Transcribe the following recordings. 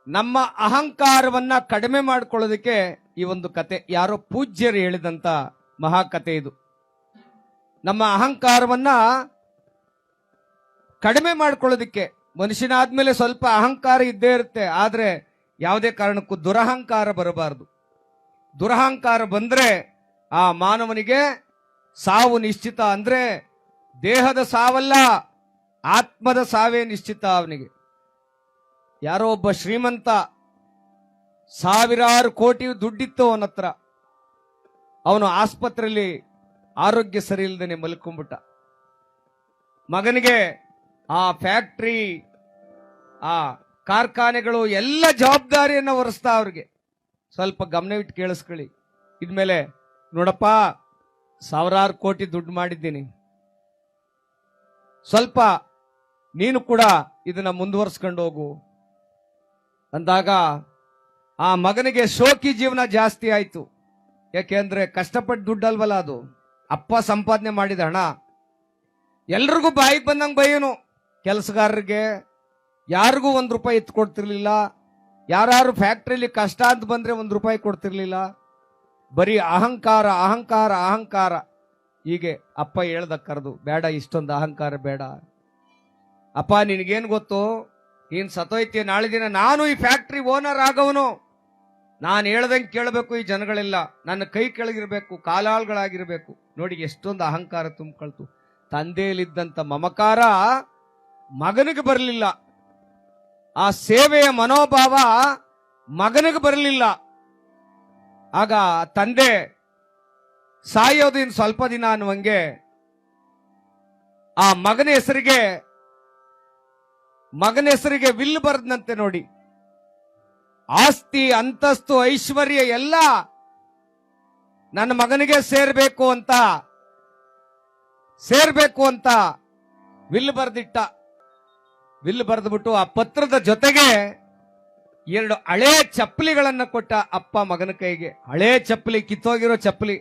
ನಮ್ಮ ಅಹಂಕಾರವನ್ನ ಕಡಿಮೆ ಮಾಡ್ಕೊಳ್ಳೋದಕ್ಕೆ ಈ ಒಂದು ಕತೆ ಯಾರೋ ಪೂಜ್ಯರು ಹೇಳಿದಂತ ಮಹಾಕತೆ ಇದು. ನಮ್ಮ ಅಹಂಕಾರವನ್ನ ಕಡಿಮೆ ಮಾಡ್ಕೊಳ್ಳೋದಕ್ಕೆ, ಮನುಷ್ಯನಾದ್ಮೇಲೆ ಸ್ವಲ್ಪ ಅಹಂಕಾರ ಇದ್ದೇ ಇರುತ್ತೆ, ಆದ್ರೆ ಯಾವುದೇ ಕಾರಣಕ್ಕೂ ದುರಹಂಕಾರ ಬರಬಾರದು. ದುರಹಂಕಾರ ಬಂದ್ರೆ ಆ ಮಾನವನಿಗೆ ಸಾವು ನಿಶ್ಚಿತ. ಅಂದ್ರೆ ದೇಹದ ಸಾವಲ್ಲ, ಆತ್ಮದ ಸಾವೇ ನಿಶ್ಚಿತ ಅವನಿಗೆ. ಯಾರೋ ಒಬ್ಬ ಶ್ರೀಮಂತ, ಸಾವಿರಾರು ಕೋಟಿ ದುಡ್ಡಿತ್ತು ಅವನ ಹತ್ರ. ಅವನು ಆಸ್ಪತ್ರೆಯಲ್ಲಿ ಆರೋಗ್ಯ ಸರಿ ಇಲ್ಲದೇನೆ ಮಲ್ಕೊಂಡ್ಬಿಟ್ಟ. ಮಗನಿಗೆ ಆ ಫ್ಯಾಕ್ಟ್ರಿ, ಆ ಕಾರ್ಖಾನೆಗಳು ಎಲ್ಲ ಜವಾಬ್ದಾರಿಯನ್ನು ಹೊರಿಸ್ತಾ ಅವ್ರಿಗೆ. ಸ್ವಲ್ಪ ಗಮನವಿಟ್ಟು ಕೇಳಿಸ್ಕೊಳ್ಳಿ. ಇದ್ಮೇಲೆ ನೋಡಪ್ಪ, ಸಾವಿರಾರು ಕೋಟಿ ದುಡ್ಡು ಮಾಡಿದ್ದೀನಿ, ಸ್ವಲ್ಪ ನೀನು ಕೂಡ ಇದನ್ನ ಮುಂದುವರ್ಸ್ಕೊಂಡು ಹೋಗು ಅಂದಾಗ ಆ ಮಗನಿಗೆ ಶೋಕಿ ಜೀವನ ಜಾಸ್ತಿ ಆಯ್ತು. ಯಾಕೆಂದ್ರೆ ಕಷ್ಟಪಟ್ಟು ದುಡ್ಡಲ್ವಲ್ಲ ಅದು, ಅಪ್ಪ ಸಂಪಾದನೆ ಮಾಡಿದ ಹಣ. ಎಲ್ರಿಗೂ ಬಾಯಿಗೆ ಬಂದಂಗೆ ಬೈಯೋನು. ಕೆಲಸಗಾರರಿಗೆ ಯಾರಿಗೂ ₹1 ಎತ್ತು ಕೊಡ್ತಿರ್ಲಿಲ್ಲ. ಯಾರು ಫ್ಯಾಕ್ಟ್ರಿಲಿ ಕಷ್ಟ ಅಂತ ಬಂದ್ರೆ ₹1 ಕೊಡ್ತಿರ್ಲಿಲ್ಲ. ಬರೀ ಅಹಂಕಾರ ಅಹಂಕಾರ ಅಹಂಕಾರ. ಹೀಗೆ ಅಪ್ಪ ಹೇಳ್ದ ಕರೆದು, ಬೇಡ, ಇಷ್ಟೊಂದು ಅಹಂಕಾರ ಬೇಡ ಅಪ್ಪ, ನಿನಗೇನು ಗೊತ್ತು, ನೀನ್ ಸತೋಯ್ತಿ, ನಾಳೆ ದಿನ ನಾನು ಈ ಫ್ಯಾಕ್ಟ್ರಿ ಓನರ್ ಆಗವನು, ನಾನು ಹೇಳ್ದಂಗೆ ಕೇಳಬೇಕು, ಈ ಜನಗಳೆಲ್ಲ ನನ್ನ ಕೈ ಕೆಳಗಿರ್ಬೇಕು, ಕಾಲಾಳ್ಗಳಾಗಿರ್ಬೇಕು. ನೋಡಿ ಎಷ್ಟೊಂದು ಅಹಂಕಾರ ತುಂಬಿಕೊಳ್ತು. ತಂದೆಯಲ್ಲಿದ್ದಂತ ಮಮಕಾರ ಮಗನಿಗೆ ಬರಲಿಲ್ಲ, ಆ ಸೇವೆಯ ಮನೋಭಾವ ಮಗನಿಗೆ ಬರಲಿಲ್ಲ. ಆಗ ತಂದೆ ಸಾಯೋದು ಇನ್ನು ಸ್ವಲ್ಪ ದಿನ ಅನ್ನುವಂಗೆ ಆ ಮಗನ ಹೆಸರಿಗೆ ವಿಲ್ ಬರೆದಂತೆ. ನೋಡಿ, ಆಸ್ತಿ, ಅಂತಸ್ತು, ಐಶ್ವರ್ಯ ಎಲ್ಲ ನನ್ನ ಮಗನಿಗೆ ಸೇರ್ಬೇಕು ಅಂತ ವಿಲ್ ಬರೆದಿಟ್ಟ. ವಿಲ್ ಬರೆದ್ಬಿಟ್ಟು ಆ ಪತ್ರದ ಜೊತೆಗೆ 2 ಹಳೆ ಚಪ್ಪಲಿಗಳನ್ನ ಕೊಟ್ಟ ಅಪ್ಪ ಮಗನ ಕೈಗೆ. ಹಳೆ ಚಪ್ಪಲಿ, ಕಿತ್ತೋಗಿರೋ ಚಪ್ಪಲಿ.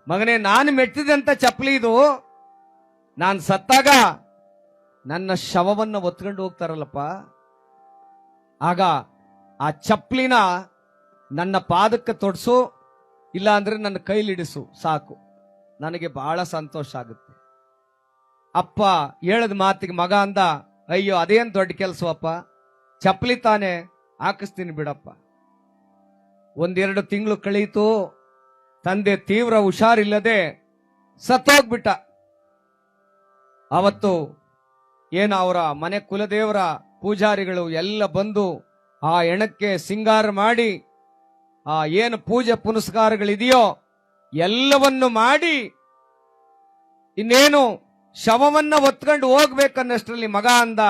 ಮಗನೇ, ನಾನು ಮೆಟ್ಟಿದಂತ ಚಪ್ಪಲಿ ಇದು. ನಾನು ಸತ್ತಾಗ ನನ್ನ ಶವವನ್ನು ಒತ್ಕೊಂಡು ಹೋಗ್ತಾರಲ್ಲಪ್ಪ, ಆಗ ಆ ಚಪ್ಪಲಿನ ನನ್ನ ಪಾದಕ್ಕೆ ತೊಡಸು, ಇಲ್ಲ ಅಂದ್ರೆ ನನ್ನ ಕೈಲಿಡಿಸು, ಸಾಕು, ನನಗೆ ಬಹಳ ಸಂತೋಷ ಆಗುತ್ತೆ. ಅಪ್ಪ ಹೇಳದ ಮಾತಿಗೆ ಮಗ ಅಂದ, ಅಯ್ಯೋ ಅದೇನ್ ದೊಡ್ಡ ಕೆಲಸವಪ್ಪ, ಚಪ್ಪಲಿ ತಾನೆ, ಹಾಕಿಸ್ತೀನಿ ಬಿಡಪ್ಪ. 1-2 ತಿಂಗಳು ಕಳೀತು. ತಂದೆ ತೀವ್ರ ಹುಷಾರಿಲ್ಲದೆ ಸತ್ತೋಗ್ಬಿಟ್ಟ. ಅವತ್ತು ಏನು ಅವರ ಮನೆ ಕುಲದೇವರ ಪೂಜಾರಿಗಳು ಎಲ್ಲ ಬಂದು ಆ ಹೆಣಕ್ಕೆ ಸಿಂಗಾರ ಮಾಡಿ, ಆ ಏನು ಪೂಜೆ ಪುನಸ್ಕಾರಗಳಿದೆಯೋ ಎಲ್ಲವನ್ನು ಮಾಡಿ, ಇನ್ನೇನು ಶವವನ್ನ ಹೊತ್ಕೊಂಡು ಹೋಗ್ಬೇಕನ್ನಷ್ಟರಲ್ಲಿ ಮಗ ಅಂದ,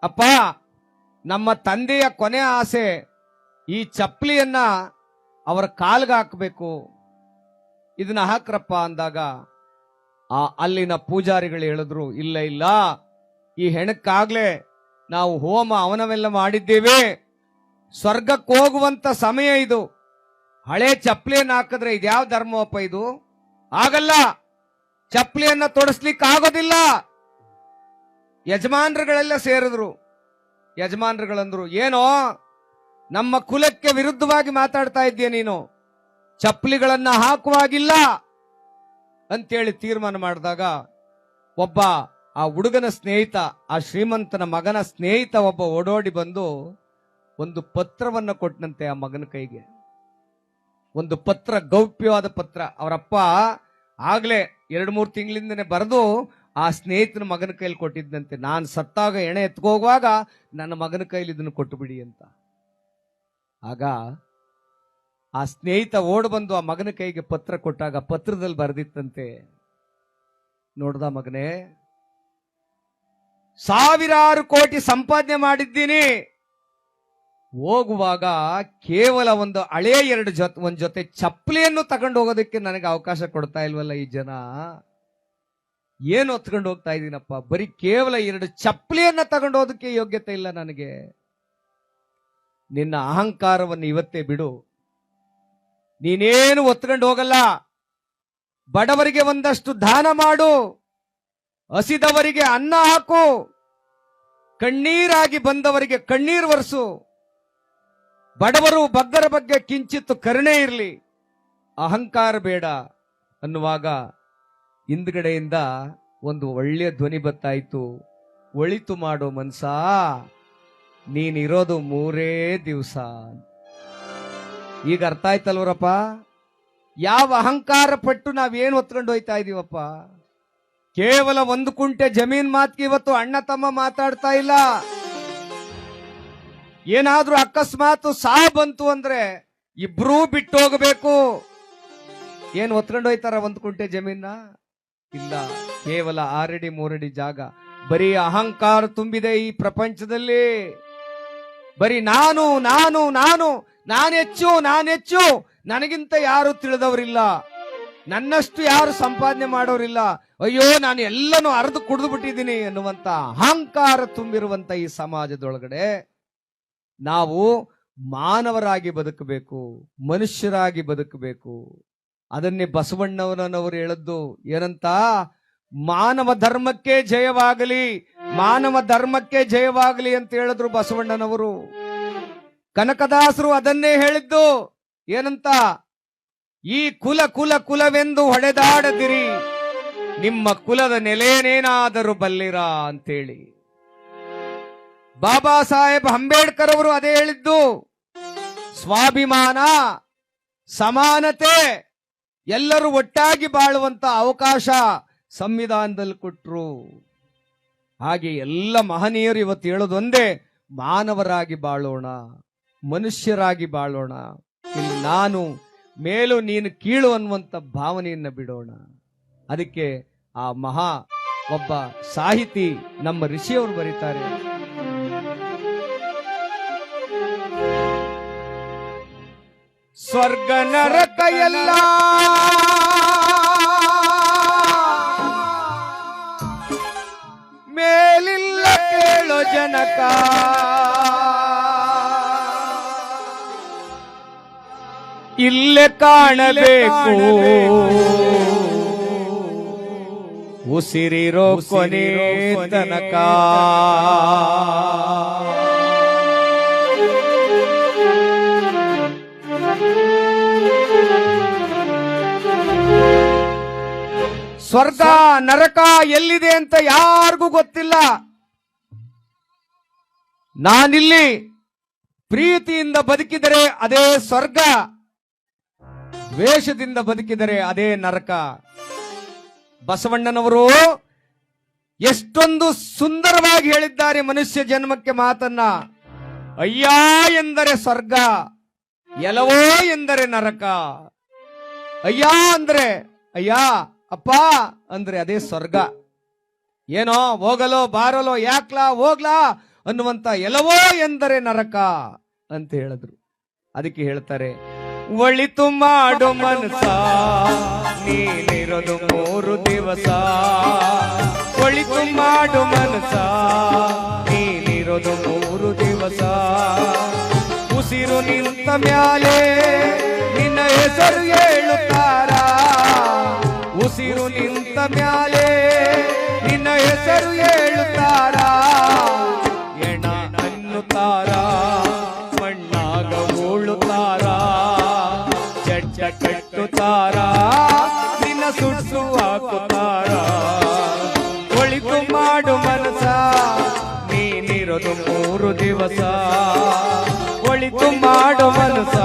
ಅಪ್ಪ, ನಮ್ಮ ತಂದೆಯ ಕೊನೆ ಆಸೆ ಈ ಚಪ್ಪಲಿಯನ್ನ ಅವರ ಕಾಲ್ಗೆ ಹಾಕಬೇಕು, ಇದನ್ನ ಹಾಕ್ರಪ್ಪ ಅಂದಾಗ ಅಲ್ಲಿನ ಪೂಜಾರಿಗಳು ಹೇಳಿದ್ರು, ಇಲ್ಲ ಇಲ್ಲ, ಈ ಹೆಣಕ್ಕಾಗ್ಲೇ ನಾವು ಹೋಮ ಅವನವೆಲ್ಲ ಮಾಡಿದ್ದೇವೆ, ಸ್ವರ್ಗಕ್ಕೆ ಹೋಗುವಂತ ಸಮಯ ಇದು. ಹಳೆ ಚಪ್ಪಲಿಯನ್ನ ಹಾಕಿದ್ರೆ ಇದ್ಯಾವ ಧರ್ಮವಪ್ಪ ಇದು? ಆಗಲ್ಲ, ಚಪ್ಪಲಿಯನ್ನ ತೊಡಸ್ಲಿಕ್ಕೆ ಆಗೋದಿಲ್ಲ. ಯಜಮಾನ್ರುಗಳೆಲ್ಲ ಸೇರಿದ್ರು. ಯಜಮಾನ್ರುಗಳಂದ್ರು, ಏನೋ ನಮ್ಮ ಕುಲಕ್ಕೆ ವಿರುದ್ಧವಾಗಿ ಮಾತಾಡ್ತಾ ಇದ್ದೀಯ ನೀನು, ಚಪ್ಪಲಿಗಳನ್ನ ಹಾಕುವಾಗಿಲ್ಲ ಅಂತೇಳಿ ತೀರ್ಮಾನ ಮಾಡಿದಾಗ ಒಬ್ಬ ಆ ಹುಡುಗನ ಸ್ನೇಹಿತ, ಆ ಶ್ರೀಮಂತನ ಮಗನ ಸ್ನೇಹಿತ ಒಬ್ಬ ಓಡೋಡಿ ಬಂದು ಒಂದು ಪತ್ರವನ್ನ ಕೊಟ್ಟನಂತೆ ಆ ಮಗನ ಕೈಗೆ. ಒಂದು ಪತ್ರ, ಗೌಪ್ಯವಾದ ಪತ್ರ. ಅವರಪ್ಪ ಆಗ್ಲೇ 2-3 ತಿಂಗಳಿಂದನೇ ಬರೆದು ಆ ಸ್ನೇಹಿತನ ಮಗನ ಕೈಲಿ ಕೊಟ್ಟಿದ್ದಂತೆ, ನಾನು ಸತ್ತಾಗ ಎಣೆ ಎತ್ಕೋಗುವಾಗ ನನ್ನ ಮಗನ ಕೈಲಿ ಇದನ್ನು ಕೊಟ್ಟು ಬಿಡಿ ಅಂತ. ಆಗ ಆ ಸ್ನೇಹಿತ ಓಡ್ ಬಂದು ಆ ಮಗನ ಕೈಗೆ ಪತ್ರ ಕೊಟ್ಟಾಗ ಪತ್ರದಲ್ಲಿ ಬರೆದಿತ್ತಂತೆ, ನೋಡ್ದ ಮಗನೇ, ಸಾವಿರಾರು ಕೋಟಿ ಸಂಪಾದನೆ ಮಾಡಿದ್ದೀನಿ, ಹೋಗುವಾಗ ಕೇವಲ ಒಂದು ಹಳೆಯ ಒಂದ್ ಜೊತೆ ಚಪ್ಪಲಿಯನ್ನು ತಗೊಂಡು ಹೋಗೋದಕ್ಕೆ ನನಗೆ ಅವಕಾಶ ಕೊಡ್ತಾ ಇಲ್ವಲ್ಲ ಈ ಜನ. ಏನು ಹೊತ್ಕೊಂಡು ಹೋಗ್ತಾ ಇದ್ದೀನಪ್ಪ, ಬರೀ ಕೇವಲ 2 ಚಪ್ಪಲಿಯನ್ನ ತಗೊಂಡು ಹೋಗೋದಕ್ಕೆ ಯೋಗ್ಯತೆ ಇಲ್ಲ ನನಗೆ. ನಿನ್ನ ಅಹಂಕಾರವನ್ನು ಇವತ್ತೇ ಬಿಡು, ನೀನೇನು ಹೊತ್ಕೊಂಡು ಹೋಗಲ್ಲ, ಬಡವರಿಗೆ ಒಂದಷ್ಟು ದಾನ ಮಾಡು, ಹಸಿದವರಿಗೆ ಅನ್ನ ಹಾಕು, ಕಣ್ಣೀರಾಗಿ ಬಂದವರಿಗೆ ಕಣ್ಣೀರು ಒರೆಸು. ಬಡವರು ಬಗ್ಗರ ಬಗ್ಗೆ ಕಿಂಚಿತ್ತು ಕರುಣೆ ಇರಲಿ, ಅಹಂಕಾರ ಬೇಡ ಅನ್ನುವಾಗ ಹಿಂದ್ಗಡೆಯಿಂದ ಒಂದು ಒಳ್ಳೆಯ ಧ್ವನಿ ಬತ್ತಾಯಿತು. ಒಳಿತು ಮಾಡೋ ಮನ್ಸ, ನೀನಿರೋದು 3 ದಿವಸ. ಈಗ ಅರ್ಥ ಆಯ್ತಲ್ವರಪ್ಪ, ಯಾವ ಅಹಂಕಾರ ಪಟ್ಟು ನಾವೇನು ಹೊತ್ಕೊಂಡು ಹೋಯ್ತಾ ಇದೀವಪ್ಪ. ಕೇವಲ 1 ಕುಂಟೆ ಜಮೀನ್ ಮಾತ್ಗೆ ಇವತ್ತು ಅಣ್ಣ ತಮ್ಮ ಮಾತಾಡ್ತಾ ಇಲ್ಲ. ಏನಾದ್ರೂ ಅಕಸ್ಮಾತ್ ಬಂತು ಅಂದ್ರೆ ಇಬ್ರೂ ಬಿಟ್ಟು ಹೋಗಬೇಕು. ಏನ್ ಹೊತ್ಕೊಂಡು ಹೋಯ್ತಾರ 1 ಕುಂಟೆ ಜಮೀನ? ಇಲ್ಲ, ಕೇವಲ 6 ಅಡಿ 3 ಅಡಿ ಜಾಗ. ಬರೀ ಅಹಂಕಾರ ತುಂಬಿದೆ ಈ ಪ್ರಪಂಚದಲ್ಲಿ. ಬರೀ ನಾನು ನಾನು ನಾನು ನಾನೆಚ್ಚು, ನನಗಿಂತ ಯಾರು ತಿಳಿದವರಿಲ್ಲ, ನನ್ನಷ್ಟು ಯಾರು ಸಂಪಾದನೆ ಮಾಡೋರಿಲ್ಲ, ಅಯ್ಯೋ ನಾನು ಎಲ್ಲನೂ ಅರ್ದು ಕುಡಿದು ಬಿಟ್ಟಿದ್ದೀನಿ ಅನ್ನುವಂತ ಅಹಂಕಾರ ತುಂಬಿರುವಂತ ಈ ಸಮಾಜದೊಳಗಡೆ ನಾವು ಮಾನವರಾಗಿ ಬದುಕಬೇಕು, ಮನುಷ್ಯರಾಗಿ ಬದುಕಬೇಕು. ಅದನ್ನೇ ಬಸವಣ್ಣನವರು ಹೇಳದ್ದು ಏನಂತ, ಮಾನವ ಧರ್ಮಕ್ಕೆ ಜಯವಾಗಲಿ, ಮಾನವ ಧರ್ಮಕ್ಕೆ ಜಯವಾಗಲಿ ಅಂತ ಹೇಳಿದ್ರು ಬಸವಣ್ಣನವರು. ಕನಕದಾಸರು ಅದನ್ನೇ ಹೇಳಿದ್ದು ಏನಂತ, ಈ ಕುಲವೆಂದು ಹೊಡೆದಾಡದಿರಿ, ನಿಮ್ಮ ಕುಲದ ನೆಲೆಯನೇನಾದರೂ ಬಲ್ಲಿರಾ ಅಂತೇಳಿ. ಬಾಬಾ ಸಾಹೇಬ್ ಅಂಬೇಡ್ಕರ್ ಅವರು ಅದೇ ಹೇಳಿದ್ದು. ಸ್ವಾಭಿಮಾನ, ಸಮಾನತೆ, ಎಲ್ಲರೂ ಒಟ್ಟಾಗಿ ಬಾಳುವಂತ ಅವಕಾಶ ಸಂವಿಧಾನದಲ್ಲಿ ಕೊಟ್ರು. ಹಾಗೆ ಎಲ್ಲ ಮಹನೀಯರು ಇವತ್ತು ಹೇಳೋದು ಒಂದೇ, ಮಾನವರಾಗಿ ಬಾಳೋಣ, ಮನುಷ್ಯರಾಗಿ ಬಾಳೋಣ. ಇಲ್ಲಿ ನಾನು ಮೇಲು ನೀನು ಕೀಳು ಅನ್ನುವಂತ ಭಾವನೆಯನ್ನ ಬಿಡೋಣ. ಅದಕ್ಕೆ ಆ ಒಬ್ಬ ಸಾಹಿತಿ ನಮ್ಮ ಋಷಿಯವರು ಬರೀತಾರೆ, ಸ್ವರ್ಗ ನರಕ ಎಲ್ಲ ಮೇಲಿಲ್ಲ ಕೇಳೋ ಜನಕ, ಇಲ್ಲೇ ಕಾಣಬೇಕು ಉಸಿರಿರೋ ಕೊನೆ ತನಕ. ಸ್ವರ್ಗ ನರಕ ಎಲ್ಲಿದೆ ಅಂತ ಯಾರಿಗೂ ಗೊತ್ತಿಲ್ಲ. ನಾನಿಲ್ಲಿ ಪ್ರೀತಿಯಿಂದ ಬದುಕಿದರೆ ಅದೇ ಸ್ವರ್ಗ, ದ್ವೇಷದಿಂದ ಬದುಕಿದರೆ ಅದೇ ನರಕ. ಬಸವಣ್ಣನವರು ಎಷ್ಟೊಂದು ಸುಂದರವಾಗಿ ಹೇಳಿದ್ದಾರೆ ಮನುಷ್ಯ ಜನ್ಮಕ್ಕೆ ಮಾತನ್ನ. ಅಯ್ಯ ಎಂದರೆ ಸ್ವರ್ಗ, ಎಲವೋ ಎಂದರೆ ನರಕ. ಅಯ್ಯ ಅಂದ್ರೆ ಅಯ್ಯ, ಅಪ್ಪ ಅಂದ್ರೆ ಅದೇ ಸ್ವರ್ಗ. ಏನೋ ಹೋಗಲೋ ಬಾರಲೋ ಯಾಕ್ಲಾ ಹೋಗ್ಲಾ ಅನ್ನುವಂತ ಎಲವೋ ಎಂದರೆ ನರಕ ಅಂತ ಹೇಳಿದ್ರು. ಅದಕ್ಕೆ ಹೇಳ್ತಾರೆ, ಒಳಿತು ಮಾಡು ಮನಸ ನೀನಿರೋದು 3 ದಿವಸ, ಒಳಿತು ಮಾಡು ಮನಸ ನೀನಿರೋದು 3 ದಿವಸ. ಉಸಿರು ನಿಂತ ಮ್ಯಾಲೆ ನಿನ್ನ ಹೆಸರು ಹೇಳುತ್ತಾರ, ಉಸಿರು ನಿಂತ ಮ್ಯಾಲೆ ನಿನ್ನ ಹೆಸರು ಹೇಳುತ್ತಾರ. ಎಣ ಅನ್ನುತ್ತಾರ, ಮಣ್ಣಾಗ ಉಳುತ್ತಾರ, ಜಡ್ಜ ಕಟ್ಟುತ್ತಾರ, ನಿನ್ನ ಸುಟ್ಟು ಹಾಕುತ್ತಾರ. ಒಳಿತು ಮಾಡು ಮನಸ ನೀನಿರೋದು 3 ದಿವಸ, ಒಳಿತು ಮಾಡು ಮನಸ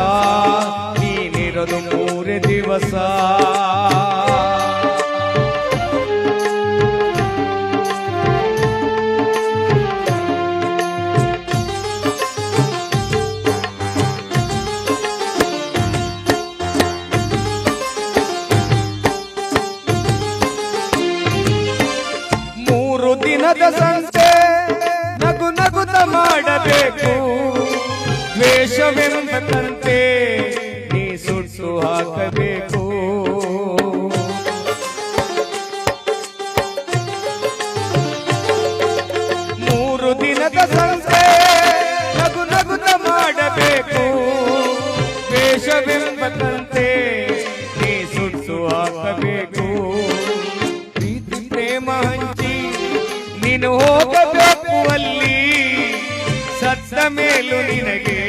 ನೀನಿರೋದು 3 ದಿವಸ. ದಿನದ ಸಂತೆ ನಗು ನಗುತ್ತ ಮಾಡಬೇಕು, ದ್ವೇಷವೆಂಬಂತೆ ನೀ ಸುಟ್ಟು ಹಾಕಬೇಕು. 3 ದಿನದ ಸಂತೆ ನಗು ನಗುತ್ತ ಮಾಡಬೇಕು, ದ್ವೇಷವೆಂಬಂತೆ ನೀ ಸುಟ್ಟು ಹಾಕಬೇಕು. ಪ್ರೀತಿ ಪ್ರೇಮ ಹಂಚಿ ನೀನು ಹೋಗಬೇಕು ಅಲ್ಲಿ, ಮೇಲೂ ನಿನಗೆ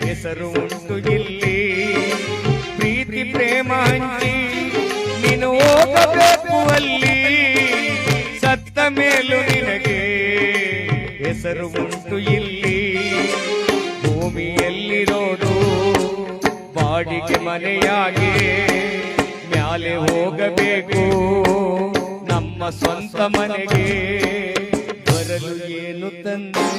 ಹೆಸರು ಉಂಟು ಇಲ್ಲಿ. ಪ್ರೀತಿ ಪ್ರೇಮ ಹಂಚಿ ನೀನು ಹೋಗಬೇಕು ಅಲ್ಲಿ. ಸತ್ತ ಮೇಲೂ ನಿನಗೆ ಹೆಸರು ಉಂಟು ಇಲ್ಲಿ. ಭೂಮಿಯಲ್ಲಿರೋದು ಬಾಡಿಗೆ ಮನೆಯಾಗಿ ಮ್ಯಾಲೆ ಹೋಗಬೇಕು ನಮ್ಮ ಸ್ವಂತ ಮನೆಗೆ. ಬರಲು ಏನು ತಂದೆ